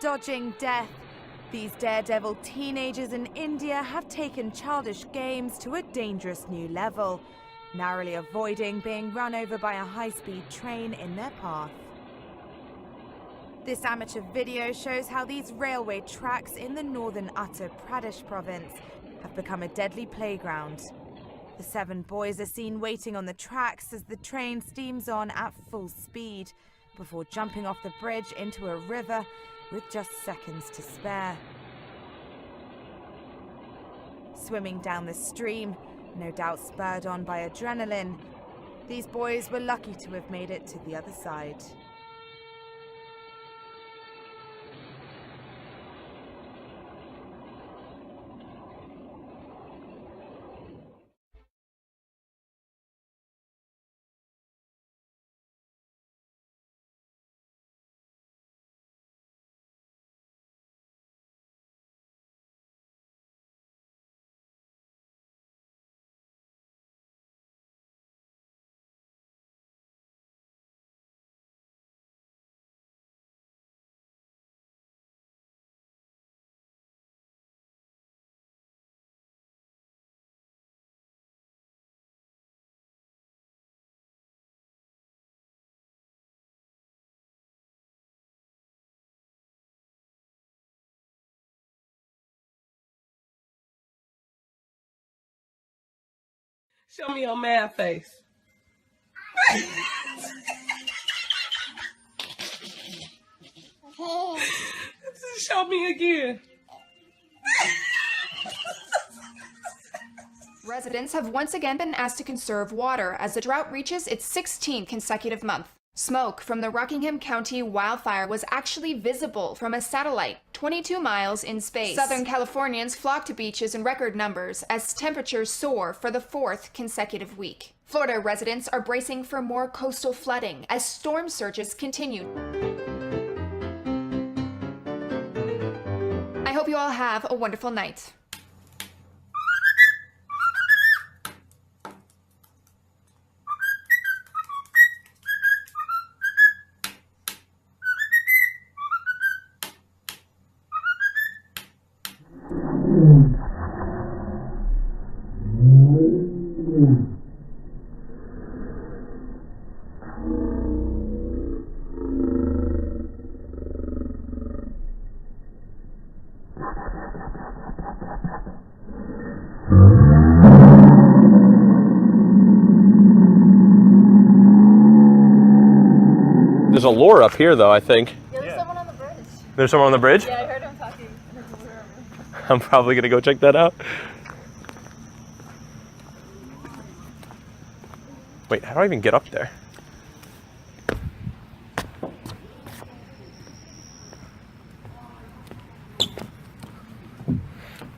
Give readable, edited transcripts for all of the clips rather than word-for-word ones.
dodging death. These daredevil teenagers in India have taken childish games to a dangerous new level, narrowly avoiding being run over by a high-speed train in their path. This amateur video shows how these railway tracks in the northern Uttar Pradesh province have become a deadly playground. The 7 boys are seen waiting on the tracks as the train steams on at full speed, before jumping off the bridge into a river with just seconds to spare. Swimming down the stream, no doubt spurred on by adrenaline, these boys were lucky to have made it to the other side. Show me your mad face. Show me again. Residents have once again been asked to conserve water as the drought reaches its 16th consecutive month. Smoke from the Rockingham County wildfire was actually visible from a satellite 22 miles in space. Southern Californians flock to beaches in record numbers as temperatures soar for the 4th consecutive week. Florida residents are bracing for more coastal flooding as storm surges continue. I hope you all have a wonderful night. There's a lure up here, though, I think. Yeah, there's someone on the bridge. There's someone on the bridge? Yeah, I heard him talking in his room. I'm probably going to go check that out. Wait, how do I even get up there?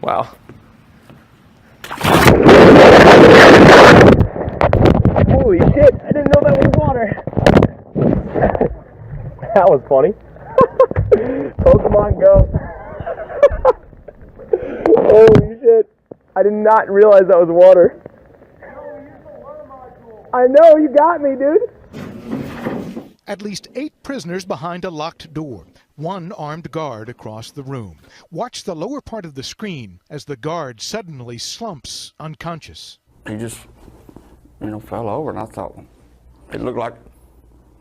Wow. Holy shit, I didn't know that was water. That was funny. Pokemon Go. Holy shit. I did not realize that was water. I know, you got me, dude. At least 8 prisoners behind a locked door. 1 armed guard across the room. Watch the lower part of the screen as the guard suddenly slumps unconscious. He just, fell over, and I thought it looked like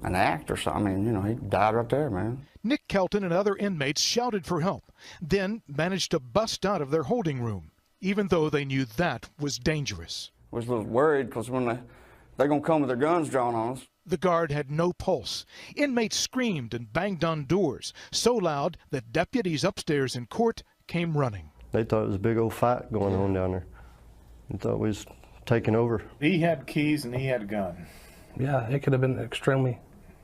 an act or something. He died right there, man. Nick Kelton and other inmates shouted for help, then managed to bust out of their holding room, even though they knew that was dangerous. I was a little worried because when they're going to come with their guns drawn on us. The guard had no pulse. Inmates screamed and banged on doors, so loud that deputies upstairs in court came running. They thought it was a big old fight going on down there. They thought we was taking over. He had keys and he had a gun. Yeah, it could have been an extremely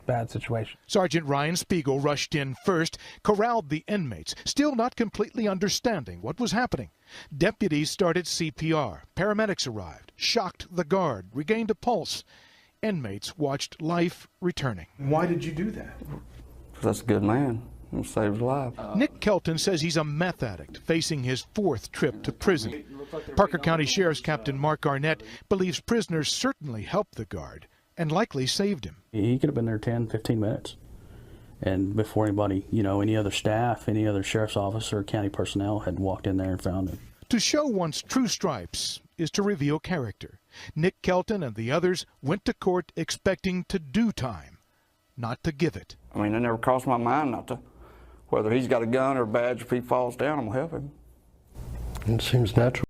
bad situation. Sergeant Ryan Spiegel rushed in first, corralled the inmates, still not completely understanding what was happening. Deputies started CPR. Paramedics arrived, shocked the guard, regained a pulse. Inmates watched life returning. Why did you do that? Because that's a good man. He saved his life. Nick Kelton says he's a meth addict facing his 4th trip to prison. Parker County Sheriff's Captain Mark Arnett believes prisoners certainly helped the guard and likely saved him. He could have been there 10, 15 minutes And before anybody, you know, any other staff, any other sheriff's officer or county personnel had walked in there and found him. To show one's true stripes is to reveal character. Nick Kelton and the others went to court expecting to do time, not to give it. I mean, it never crossed my mind not to, whether he's got a gun or a badge, if he falls down, I'm gonna help him. It seems natural.